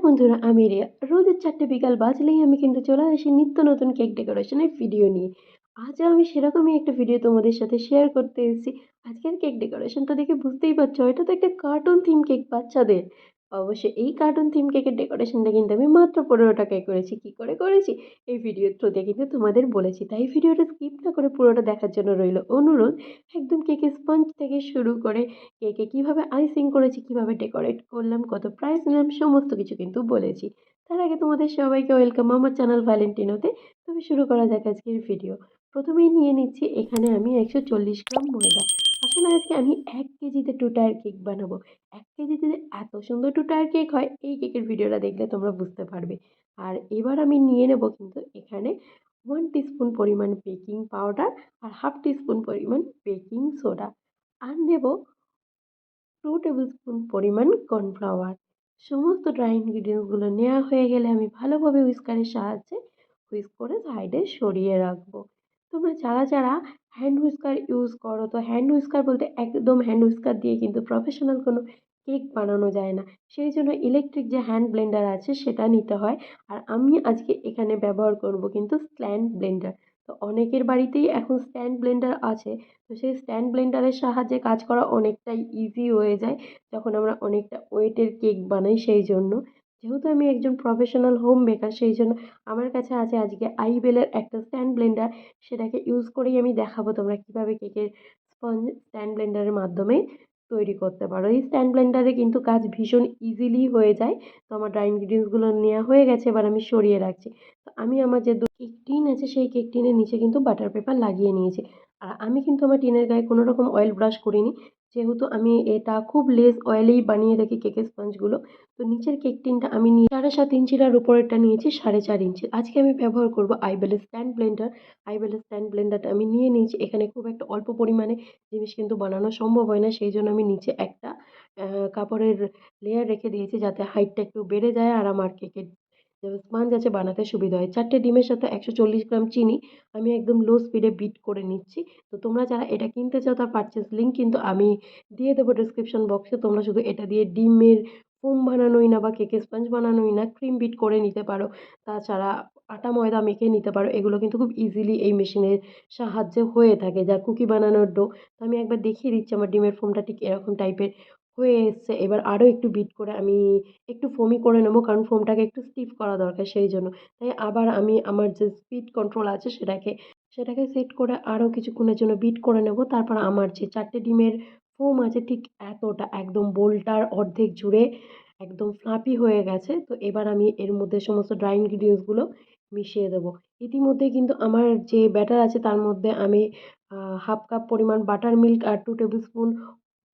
বন্ধুরা, আমি রিয়া। রোজের 4টে বিকাল বাজলেই আমি কিন্তু চলে আসি নিত্য নতুন কেক ডেকোরেশনের ভিডিও নিয়ে। আজও আমি সেরকমই একটা ভিডিও তোমাদের সাথে শেয়ার করতে এসেছি। আজকের কেক ডেকোরেশনটা দেখে বুঝতেই পারছো, এটা তো একটা কার্টুন থিম কেক বাচ্চাদের। অবশ্যই এই কার্টুন থিম কেকের ডেকোরেশনটা কিন্তু আমি মাত্র 15 টাকায় করেছি। কি করে করেছি এই ভিডিওর থ্রুতে কিন্তু তোমাদের বলেছি, তাই ভিডিওটা স্কিপ না করে পুরোটা দেখার জন্য রইল অনুরোধ। একদম কেকের স্পঞ্জ থেকে শুরু করে কেকে কিভাবে আইসিং করেছি, কিভাবে ডেকোরেট করলাম, কত প্রাইস নিলাম, সমস্ত কিছু কিন্তু বলেছি। তার আগে তোমাদের সবাইকে ওয়েলকাম আমার চ্যানেল ভ্যালেন্টিনোতে। তবে শুরু করা যাক আজকের ভিডিও। প্রথমেই নিয়ে নিচ্ছি এখানে আমি 140 গ্রাম ময়দা। আসলে আজকে আমি 1 কেজিতে 2 টায়ার কেক বানাবো। 1 কেজিতে যে এত সুন্দর 2 টায়ার কেক হয়, এই কেকের ভিডিওটা দেখলে তোমরা বুঝতে পারবে। আর এবার আমি নিয়ে নেব কিন্তু এখানে 1 টিস্পুন পরিমাণ বেকিং পাউডার আর হাফ টিস্পুন পরিমাণ বেকিং সোডা। আর নেব 2 টেবিলস্পুন পরিমাণ কর্নফ্লাওয়ার। সমস্ত ড্রাই ইনগ্রিডিয়েন্টসগুলো নেওয়া হয়ে গেলে আমি ভালোভাবে হুইস্কারের সাহায্যে হুইস্ক করে সাইডে সরিয়ে রাখবো। তোমরা যারা যারা হ্যান্ড হুইস্কার ইউজ করো, তো হ্যান্ড হুইস্কার বলতে একদম হ্যান্ড হুইস্কার দিয়ে কিন্তু প্রফেশনাল কোনো কেক বানানো যায় না। সেই জন্য ইলেকট্রিক যে হ্যান্ড ব্লেন্ডার আছে সেটা নিতে হয়। আর আমি আজকে এখানে ব্যবহার করব কিন্তু স্ট্যান্ড ব্লেন্ডার। তো অনেকের বাড়িতেই এখন স্ট্যান্ড ব্লেন্ডার আছে। তো সেই স্ট্যান্ড ব্লেন্ডারের সাহায্যে কাজ করা অনেকটাই ইজি হয়ে যায় যখন আমরা অনেকটা ওয়েটের কেক বানাই। সেই জন্য যেহেতু আমি একজন প্রফেশনাল হোম মেকার, সেই জন্য আমার কাছে আছে আজকে আইবেলের একটা স্ট্যান্ড ব্লেন্ডার। সেটাকে ইউজ করেই আমি দেখাবো তোমরা কীভাবে কেকের স্পঞ্জ স্ট্যান্ড ব্লেন্ডারের মাধ্যমে তৈরি করতে পারো। এই স্ট্যান্ড ব্লেন্ডারে কিন্তু কাজ ভীষণ ইজিলি হয়ে যায়। তো আমার ড্রাই ইনগ্রিডিয়েন্টসগুলো নেওয়া হয়ে গেছে, এবার আমি সরিয়ে রাখছি। তো আমি আমার যে কেক টিন আছে সেই কেক টিনের নিচে কিন্তু বাটার পেপার লাগিয়ে নিয়েছি। আর আমি কিন্তু আমার টিনের গায়ে কোনো রকম অয়েল ব্রাশ করিনি, যেহেতু আমি এটা খুব লেস অয়েলেই বানিয়ে থাকি কেকের স্পঞ্জগুলো। তো নিচের কেক টিনটা আমি নিয়ে 7.5 ইঞ্চির আর উপরেরটা নিয়েছি 4.5 ইঞ্চির। আজকে আমি ব্যবহার করব আইবেলের স্ট্যান্ড ব্লেন্ডার। আইবেলের স্ট্যান্ড ব্লেন্ডারটা আমি নিয়ে নিয়েছি। এখানে খুব একটা অল্প পরিমাণে জিনিস কিন্তু বানানো সম্ভব হয় না, সেই জন্য আমি নিচে একটা কাপড়ের লেয়ার রেখে দিয়েছি যাতে হাইটটা একটু বেড়ে যায় আর আমার কেকের যে স্পঞ্জ আছে বানাতে সুবিধা হয়। 4টে ডিমের সাথে 140 গ্রাম চিনি আমি একদম লো স্পিডে বিট করে নিচ্ছি। তো তোমরা যারা এটা কিনতে চাও তার পারচেজ লিঙ্ক কিন্তু আমি দিয়ে দেবো ডেসক্রিপশন বক্সে। তোমরা শুধু এটা দিয়ে ডিমের ফোম বানানোই না বা কেকের স্পঞ্জ বানানোই না, ক্রিম বিট করে নিতে পারো। তাছাড়া আটা ময়দা মেখে নিতে পারো। এগুলো কিন্তু খুব ইজিলি এই মেশিনের সাহায্যে হয়ে থাকে, যা কুকি বানানোর ডো। তো আমি একবার দেখিয়ে দিচ্ছি আমার ডিমের ফোমটা ঠিক এরকম টাইপের হয়ে এসছে। এবার আরও একটু বিট করে আমি একটু ফোমি করে নেবো, কারণ ফোমটাকে একটু স্টিফ করা দরকার সেই জন্য। তাই আবার আমি আমার যে স্পিড কন্ট্রোল আছে সেটাকে সেট করে আরও কিছুক্ষণের জন্য বিট করে নেব। তারপর আমার যে 4টে ডিমের ফোম আছে ঠিক এতটা একদম বোলটার অর্ধেক জুড়ে একদম ফ্লাফি হয়ে গেছে। তো এবার আমি এর মধ্যে সমস্ত ড্রাই ইনগ্রিডিয়েন্টসগুলো মিশিয়ে দেবো। ইতিমধ্যেই কিন্তু আমার যে ব্যাটার আছে তার মধ্যে আমি হাফ কাপ পরিমাণ বাটার মিল্ক আর 2 টেবিল স্পুন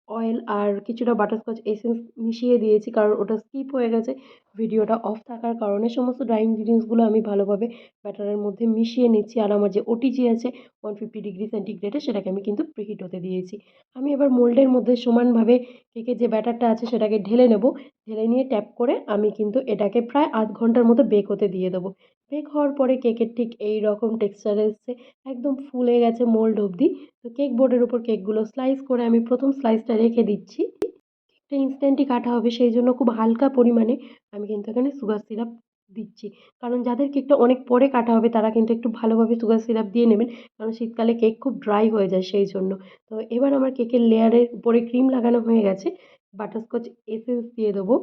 অয়েল আর কিছুটা বাটারস্কচ এসেন্স মিশিয়ে দিয়েছি, কারণ ওটা স্কিপ হয়ে গেছে ভিডিওটা অফ থাকার কারণে। সমস্ত ড্রাই ইনগ্রিডিয়েন্টসগুলো আমি ভালোভাবে ব্যাটারের মধ্যে মিশিয়ে নিচ্ছি। আর আমার যে ওটিজি আছে 150 ডিগ্রি সেন্টিগ্রেডে, সেটাকে আমি কিন্তু প্রিহিট হতে দিয়েছি। আমি এবার মোল্ডের মধ্যে সমানভাবে কেকের যে ব্যাটারটা আছে সেটাকে ঢেলে নেব। ঢেলে নিয়ে ট্যাপ করে আমি কিন্তু এটাকে প্রায় আধ ঘন্টার মতো বেক হতে দিয়ে দেবো। বেক হওয়ার পরে কেকের ঠিক এই রকম টেক্সচার এসছে, একদম ফুলে গেছে মোল্ড অবধি। তো কেক বোর্ডের উপর কেকগুলো স্লাইস করে আমি প্রথম স্লাইসটা রেখে দিচ্ছি। কেকটা ইনস্ট্যান্টই কাটা হবে, সেই জন্য খুব হালকা পরিমাণে আমি কিন্তু এখানে সুগার সিরাপ দিচ্ছি। কারণ যাদের কেকটা অনেক পরে কাটা হবে তারা কিন্তু একটু ভালোভাবে সুগার সিরাপ দিয়ে নেবেন, কারণ শীতকালে কেক খুব ড্রাই হয়ে যায় সেই জন্য। তো এবার আমার কেকের লেয়ারের উপরে ক্রিম লাগানো হয়ে গেছে। বাটারস্কচ এসেন্স দিয়ে দেবো।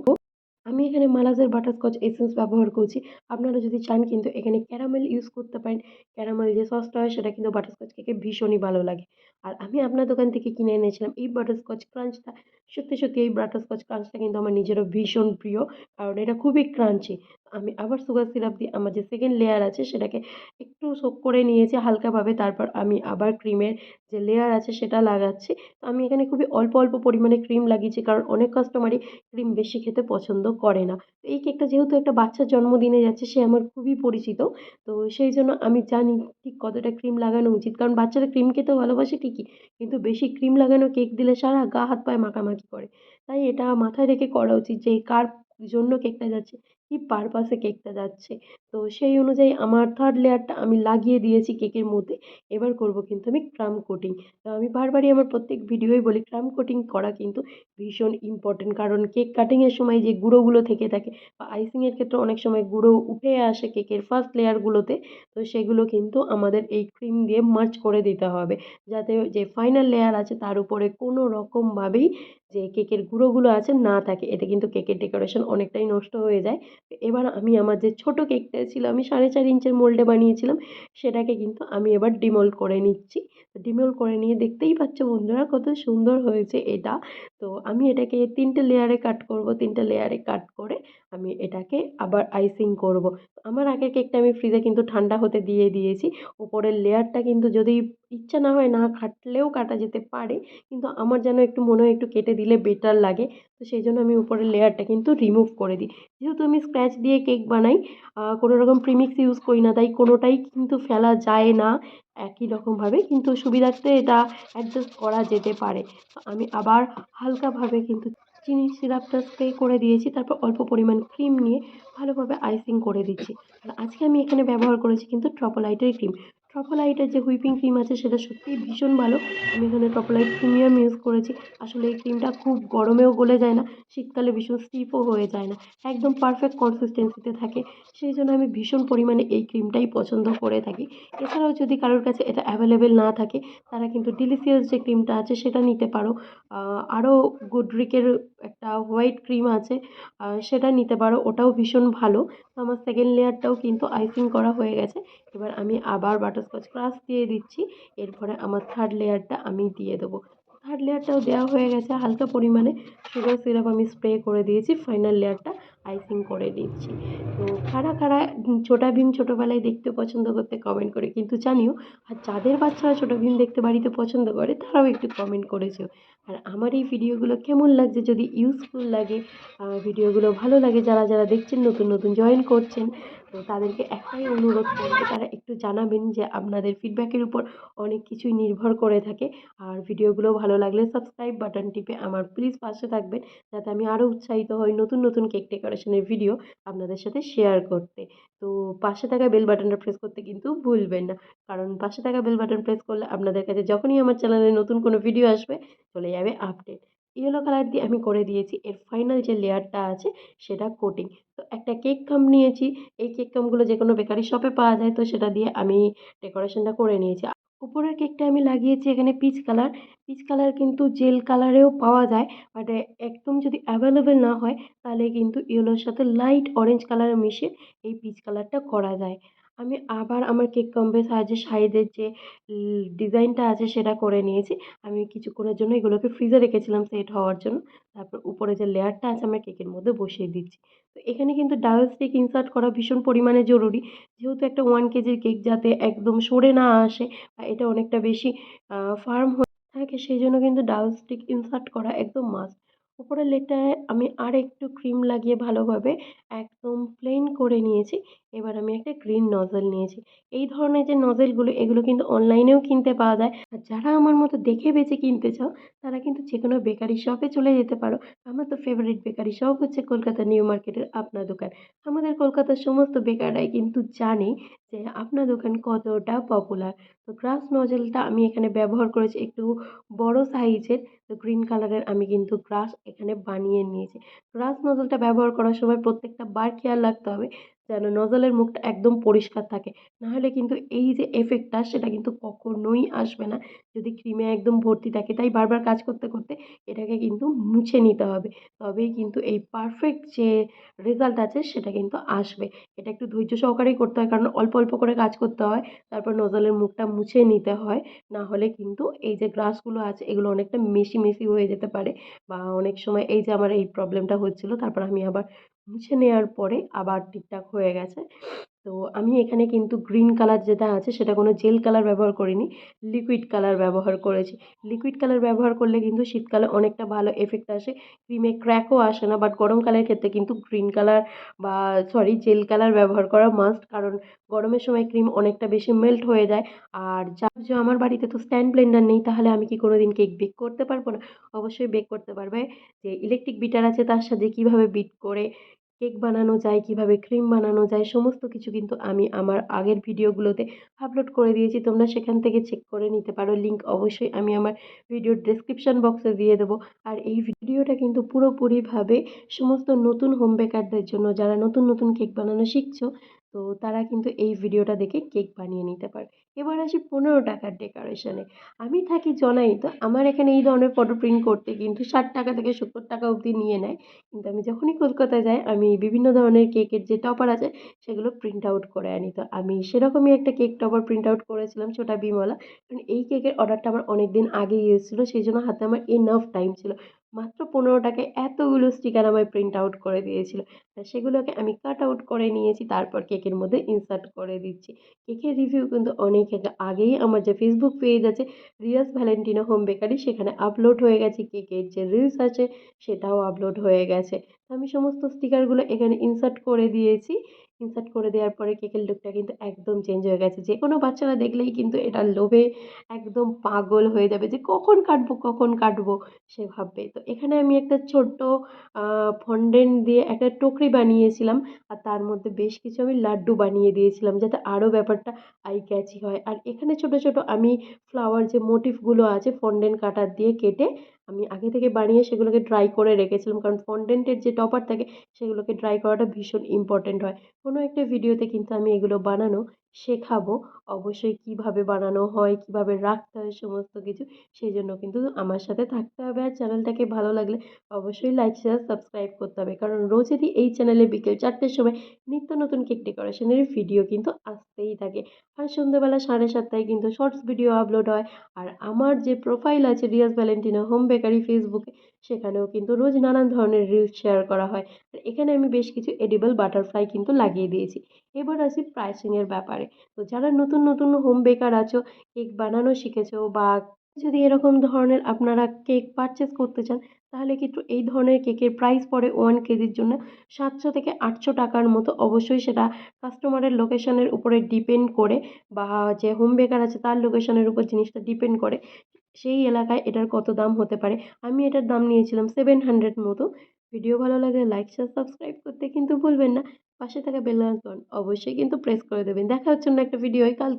আমি এখানে মালাজের বাটারস্কচ এসেন্স ব্যবহার করছি। আপনারা যদি চান কিন্তু এখানে ক্যারামেল ইউজ করতে পারেন। ক্যারামেল যে সসটা হয় সেটা কিন্তু বাটারস্কচ কেকে ভীষণই ভালো লাগে। আর আমি আপনার দোকান থেকে কিনে এনেছিলাম এই বাটারস্কচ ক্রাঞ্চটা। সত্যি, সত্যি এই বাটারস্কচ ক্রাঞ্চটা কিন্তু আমার নিজেরও ভীষণ প্রিয়, কারণ এটা খুবই ক্রাঞ্চি। আমি আবার সুগার সিরাপ দিয়ে আমার যে সেকেন্ড লেয়ার আছে সেটাকে একটু সোক করে নিয়েছি হালকাভাবে। তারপর আমি আবার ক্রিমের যে লেয়ার আছে সেটা লাগাচ্ছি। তো আমি এখানে খুবই অল্প, অল্প পরিমাণে ক্রিম লাগিয়েছি, কারণ অনেক কাস্টমারই ক্রিম বেশি খেতে পছন্দ করে না। তো এই কেকটা যেহেতু একটা বাচ্চার জন্মদিনে যাচ্ছে, সে আমার খুবই পরিচিত। তো সেই জন্য আমি জানি ঠিক কতটা ক্রিম লাগানো উচিত। কারণ বাচ্চারা ক্রিম খেতেও ভালোবাসে ঠিকই, কিন্তু বেশি ক্রিম লাগানো কেক দিলে সারা গা হাত পায়ে মাখামাখি করে। তাই এটা মাথায় রেখে করা উচিত যে কার জন্য কেকটা যাচ্ছে, কি পারপাসে কেকটা যাচ্ছে। তো সেই অনুযায়ী আমার 3rd লেয়ারটা আমি লাগিয়ে দিয়েছি কেকের মধ্যে। এবার করব কিন্তু আমি ক্রাম্ব কোটিং। তো আমি বারবারই আমার প্রত্যেক ভিডিওয় বলি ক্রাম্ব কোটিং করা কিন্তু ভীষণ ইম্পোর্টেন্ট। কারণ কেক কাটিং এর সময় যে গুঁড়োগুলো থেকে থাকে বা আইসিং এর ক্ষেত্রে অনেক সময় গুঁড়ো উঠে আসে কেকের ফার্স্ট লেয়ার গুলোতে। তো সেগুলো কিন্তু আমাদের এই ক্রিম দিয়ে মার্জ করে দিতে হবে। যাতে যে ফাইনাল লেয়ার আছে তার উপরে কোনো রকমভাবেই যে কেকের গুঁড়োগুলো আছে না থাকে। এতে কিন্তু কেকের ডেকোরেশন অনেকটাই নষ্ট হয়ে যায়। তো এবার আমি আমার যে ছোট কেকটা ছিল আমি 4.5 ইঞ্চের মোল্ডে বানিয়েছিলাম, সেটাকে কিন্তু আমি এবার ডিমোল্ড করে নিচ্ছি। তো ডিমোল্ড করে নিয়ে দেখতেই পাচ্ছ বন্ধুরা কত সুন্দর হয়েছে এটা। তো আমি এটাকে ৩ টে লেয়ারে কাট করব। ৩ টে লেয়ারে কাট করে আমি এটাকে আবার আইসিং করব। আমার আগের কেকটা আমি ফ্রিজে কিন্তু ঠান্ডা হতে দিয়ে দিয়েছি। উপরের লেয়ারটা কিন্তু যদি ইচ্ছা না হয় না কাটলেও কাটা যেতে পারে। কিন্তু আমার যেন একটু মনে হয় একটু কেটে দিলে বেটার লাগে। তো সেইজন্য আমি উপরের লেয়ারটা কিন্তু রিমুভ করে দিই। যেহেতু আমি স্ক্র্যাচ দিয়ে কেক বানাই, কোনো রকম প্রিমিক্স ইউজ করি না, তাই কোনোটাই কিন্তু ফেলা যায় না একই রকমভাবে। কিন্তু সুবিধার্থে এটা অ্যাডজাস্ট করা যেতে পারে। তো আমি আবার হালকাভাবে কিন্তু চিনির সিরাপটা স্প্রে করে দিয়েছি। তারপর অল্প পরিমাণ ক্রিম নিয়ে ভালোভাবে আইসিং করে দিচ্ছি। আর আজকে আমি এখানে ব্যবহার করেছি কিন্তু ট্রপোলাইটের ক্রিম। ট্রপোলাইটের যে হুইপিং ক্রিম আছে সেটা সত্যিই ভীষণ ভালো। আমি এখানে ট্রপোলাইট প্রিমিয়াম ইউজ করেছি। আসলে এই ক্রিমটা খুব গরমেও গলে যায় না, শীতকালে ভীষণ স্টিফও হয়ে যায় না। একদম পারফেক্ট কনসিস্টেন্সিতে থাকে। সেইজন্য আমি ভীষণ পরিমাণে এই ক্রিমটাই পছন্দ করে থাকি। এছাড়াও যদি কারোর কাছে এটা অ্যাভেলেবেল না থাকে তারা কিন্তু ডিলিসিয়াস যে ক্রিমটা আছে সেটা নিতে পারো। আরও গোডরিকের একটা হোয়াইট ক্রিম আছে, সেটা নিতে পারো। ওটাও ভীষণ ভালো। তো আমার সেকেন্ড লেয়ারটাও কিন্তু আইসিং করা হয়ে গেছে। এবার আমি আবার বাটারস্কচ ক্রাশ দিয়ে দিচ্ছি। এরপরে আমার 3rd লেয়ারটা আমি দিয়ে দেবো। 3rd লেয়ারটাও দেওয়া হয়ে গেছে। হালকা পরিমাণে সুগার সিরাপ আমি স্প্রে করে দিয়েছি। ফাইনাল লেয়ারটা আইসিং করে দিচ্ছি। তো কারা ছোটা ভীম ছোটোবেলায় দেখতে পছন্দ করতে কমেন্ট করে কিন্তু জানিও। আর যাদের বাচ্চারা ছোটা ভীম দেখতে বাড়িতে পছন্দ করে তারাও একটু কমেন্ট করে যেও। আর আমার এই ভিডিওগুলো কেমন লাগছে, যদি ইউজফুল লাগে, ভিডিওগুলো ভালো লাগে, যারা দেখছেন নতুন জয়েন করছেন, তো তাদেরকে একটাই অনুরোধ করব তারা একটু জানাবেন যে আপনাদের ফিডব্যাকের উপর অনেক কিছুই নির্ভর করে থাকে। আর ভিডিওগুলো ভালো লাগলে সাবস্ক্রাইব বাটন টিপে আমার প্লিজ পাশে থাকবেন, যাতে আমি আরও উৎসাহিত হই নতুন কেক ডেকোরেশনের ভিডিও আপনাদের সাথে শেয়ার করতে। তো পাশে থাকা বেল বাটনটা প্রেস করতে কিন্তু ভুলবেন না। কারণ পাশে থাকা বেল বাটন প্রেস করলে আপনাদের কাছে যখনই আমার চ্যানেলে নতুন কোনো ভিডিও আসবে চলে যাবে আপডেট। ইয়েলো কালার দিয়ে আমি করে দিয়েছি এর ফাইনাল যে লেয়ারটা আছে সেটা কোটিং। তো একটা কেক কাম নিয়েছি। এই কেক কামগুলো যেকোনো বেকারি শপে পাওয়া যায়। তো সেটা দিয়ে আমি ডেকোরেশনটা করে নিয়েছি। উপরের কেকটা আমি লাগিয়েছি এখানে পিচ কালার। পিচ কালার কিন্তু জেল কালারেও পাওয়া যায়। বাট একদম যদি অ্যাভেলেবেল না হয় তাহলে কিন্তু ইয়েলোর সাথে লাইট অরেঞ্জ কালার মিশিয়ে এই পিচ কালারটা করা যায়। আমি আবার আমার কেক কাম্বের সাহায্যে সাইডের যে ডিজাইনটা আছে সেটা করে নিয়েছি। আমি কিছুক্ষণের জন্য এগুলোকে ফ্রিজে রেখেছিলাম সেট হওয়ার জন্য। তারপর উপরে যে লেয়ারটা আছে আমি কেকের মধ্যে বসিয়ে দিচ্ছি। তো এখানে কিন্তু ডাবল স্টিক ইনসার্ট করা ভীষণ পরিমাণে জরুরি। যেহেতু একটা 1 কেজির কেক যাতে একদম সরে না আসে বা এটা অনেকটা বেশি ফার্ম হয়ে থাকে, সেইজন্য কিন্তু ডাবল স্টিক ইনসার্ট করা একদম মাস্ট। উপরের লেয়ারটায় আমি আরেকটু ক্রিম লাগিয়ে ভালোভাবে একদম প্লেন করে নিয়েছি। এবার আমি একটা গ্রিন নজল নিয়েছি। এই ধরনের যে নজেলগুলো এগুলো কিন্তু অনলাইনেও কিনতে পাওয়া যায়। আর যারা আমার মতো দেখে বেছে কিনতে চাও তারা কিন্তু যেকোনো বেকারি শপে চলে যেতে পারো। আমার তো ফেভারিট বেকারি শপ হচ্ছে কলকাতা নিউ মার্কেটের আপনা দোকান। আমাদের কলকাতার সমস্ত বেকাররাই কিন্তু জানে যে আপনা দোকান কতটা পপুলার। তো গ্রাস নজেলটা আমি এখানে ব্যবহার করেছি একটু বড় সাইজের। তো গ্রিন কালারের আমি কিন্তু গ্রাস এখানে বানিয়ে নিয়েছি। গ্রাস নজলটা ব্যবহার করার সময় প্রত্যেকটা বার খেয়াল রাখতে হবে যেন নজলের মুখটা একদম পরিষ্কার থাকে। নাহলে কিন্তু এই যে এফেক্টটা সেটা কিন্তু কখনোই আসবে না যদি ক্রিমে একদম ভর্তি থাকে। তাই বারবার কাজ করতে এটাকে কিন্তু মুছে নিতে হবে। তবেই কিন্তু এই পারফেক্ট যে রেজাল্ট আছে সেটা কিন্তু আসবে। এটা একটু ধৈর্য সহকারেই করতে হয়, কারণ অল্প করে কাজ করতে হয়। তারপর নজলের মুখটা মুছে নিতে হয়। না হলে কিন্তু এই যে গ্রাসগুলো আছে এগুলো অনেকটা মেশি হয়ে যেতে পারে বা অনেক সময় এই যে আমার এই প্রবলেমটা হচ্ছিল তারপর আমি আবার মুছে নেওয়ার পরে আবার ঠিকঠাক হয়ে গেছে। তো আমি এখানে কিন্তু গ্রিন কালার যেটা আছে সেটা কোনো জেল কালার ব্যবহার করিনি, লিকুইড কালার ব্যবহার করেছি। লিকুইড কালার ব্যবহার করলে কিন্তু শীতকালে অনেকটা ভালো এফেক্ট আসে, ক্রিমে ক্র্যাকও আসে না। বাট গরমকালের ক্ষেত্রে কিন্তু গ্রিন কালার বা সরি জেল কালার ব্যবহার করা মাস্ট, কারণ গরমের সময় ক্রিম অনেকটা বেশি মেল্ট হয়ে যায়। আর যে আমার বাড়িতে তো স্ট্যান্ড ব্লেন্ডার নেই, তাহলে আমি কি কোনোদিন কেক বেক করতে পারবো না? অবশ্যই বেক করতে পারবে। যে ইলেকট্রিক বিটার আছে তার সাথে কিভাবে বিট করে কেক বানানো যায়, কিভাবে ক্রিম বানানো যায়, সমস্ত কিছু কিন্তু আমি আমার আগের ভিডিওগুলোতে আপলোড করে দিয়েছি। তোমরা সেখান থেকে চেক করে নিতে পারো। লিঙ্ক অবশ্যই আমি আমার ভিডিওর ডেসক্রিপশন বক্সে দিয়ে দেবো। আর এই ভিডিওটা কিন্তু পুরোপুরিভাবে সমস্ত নতুন হোম বেকারদের জন্য, যারা নতুন নতুন কেক বানানো শিখছো, তো তারা কিন্তু এই ভিডিওটা দেখে কেক বানিয়ে নিতে পারে। এবার আসি 15 টাকার ডেকোরেশনে। আমি থাকি জনাই, তো আমার এখানে এই ধরনের ফটো প্রিন্ট করতে কিন্তু 60 টাকা থেকে 70 টাকা অবধি নিয়ে নেয়। কিন্তু আমি যখনই কলকাতায় যাই আমি বিভিন্ন ধরনের কেকের যে টপার আছে সেগুলো প্রিন্ট আউট করে আনি। তো আমি সেরকমই একটা কেক টপার প্রিন্ট আউট করেছিলাম ছোটা ভীমওয়ালা। কারণ এই কেকের অর্ডারটা আমার অনেকদিন আগেই এসেছিলো, সেই জন্য হাতে আমার এনাফ টাইম ছিল। মাত্র 15 টাকায় এতগুলো স্টিকার আমায় প্রিন্ট আউট করে দিয়েছিল। তা সেগুলোকে আমি কাট আউট করে নিয়েছি, তারপর কেকের মধ্যে ইনসার্ট করে দিচ্ছি। কেকের রিভিউ কিন্তু অনেক আগেই আমার যে ফেসবুক পেজ আছে রিয়াস ভ্যালেন্টিনো হোম বেকারি, সেখানে আপলোড হয়ে গেছে। কেকের যে রিলস আছে সেটাও আপলোড হয়ে গেছে। তো আমি সমস্ত স্টিকারগুলো এখানে ইনসার্ট করে দিয়েছি। ইনসার্ট করে দেওয়ার পরে কেকের লুকটা কিন্তু একদম চেঞ্জ হয়ে গেছে। যেকোনো বাচ্চারা দেখলেই কিন্তু এটার লোভে একদম পাগল হয়ে যাবে যে কখন কাটবো, কখন কাটবো সে ভাববে। তো এখানে আমি একটা ছোট্ট ফন্ডেন্ট দিয়ে একটা টকরি বানিয়েছিলাম। আর তার মধ্যে বেশ কিছু আমি লাড্ডু বানিয়ে দিয়েছিলাম যাতে আরও ব্যাপারটা আই ক্যাচি হয়। আর এখানে ছোট ছোট আমি ফ্লাওয়ার যে মোটিফগুলো আছে ফন্ডেন্ট কাটার দিয়ে কেটে আমি আগে থেকে বানিয়ে সেগুলোকে ড্রাই করে রেখেছিলাম, কারণ ফন্ডেন্টের যে টপার থাকে সেগুলোকে ড্রাই করাটা ভীষণ ইম্পর্টেন্ট হয়। কোনো একটা ভিডিওতে কিন্তু আমি এগুলো বানানো শেখাবো। অবশ্যই কিভাবে বানানো হয়, কিভাবে রাখতে হয় সমস্ত কিছু। সেই জন্য কিন্তু আমার সাথে থাকতে হবে। আর চ্যানেলটাকে ভালো লাগলে অবশ্যই লাইক, শেয়ার, সাবস্ক্রাইব করতে হবে। কারণ রোজেরই এই চ্যানেলে বিকেল 4টের সময় নিত্য নতুন কেক ডেকোরেশনের ভিডিও কিন্তু আসতেই থাকে। আর সন্ধ্যেবেলা 7:30টায় কিন্তু শর্টস ভিডিও আপলোড হয়। আর আমার যে প্রোফাইল আছে রিয়াজ ভ্যালেন্টিনো হোম বেকারি ফেসবুকে, সেখানেও কিন্তু রোজ নানান ধরনের রিলস শেয়ার করা হয়। আর এখানে আমি বেশ কিছু এডিবল বাটারফ্লাই কিন্তু লাগিয়ে দিয়েছি। এবার আসি প্রাইসিং এর ব্যাপারে। তো যারা নতুন নতুন হোম বেকার আছো, কেক বানানো শিখেছো, বা যদি এরকম ধরনের আপনারা কেক পারচেজ করতে চান, তাহলে কিন্তু এই ধরনের কেকের প্রাইস পড়ে 1 কেজির জন্য 700 থেকে 800 টাকার মতো। অবশ্যই সেটা কাস্টমারের লোকেশনের উপরে ডিপেন্ড করে, বা যে হোম বেকার আছে তার লোকেশনের উপর জিনিসটা ডিপেন্ড করে সেই এলাকায় এটার কত দাম হতে পারে। আমি এটার দাম নিয়েছিলাম 700 মতো। ভিডিও ভালো লাগলে লাইক, শেয়ার, সাবস্ক্রাইব করতে কিন্তু ভুলবেন না। পাশে থাকা বেল আইকন অবশ্যই কিন্তু প্রেস করে দেবেন। দেখা হচ্ছে অন্য একটা ভিডিওয় কাল।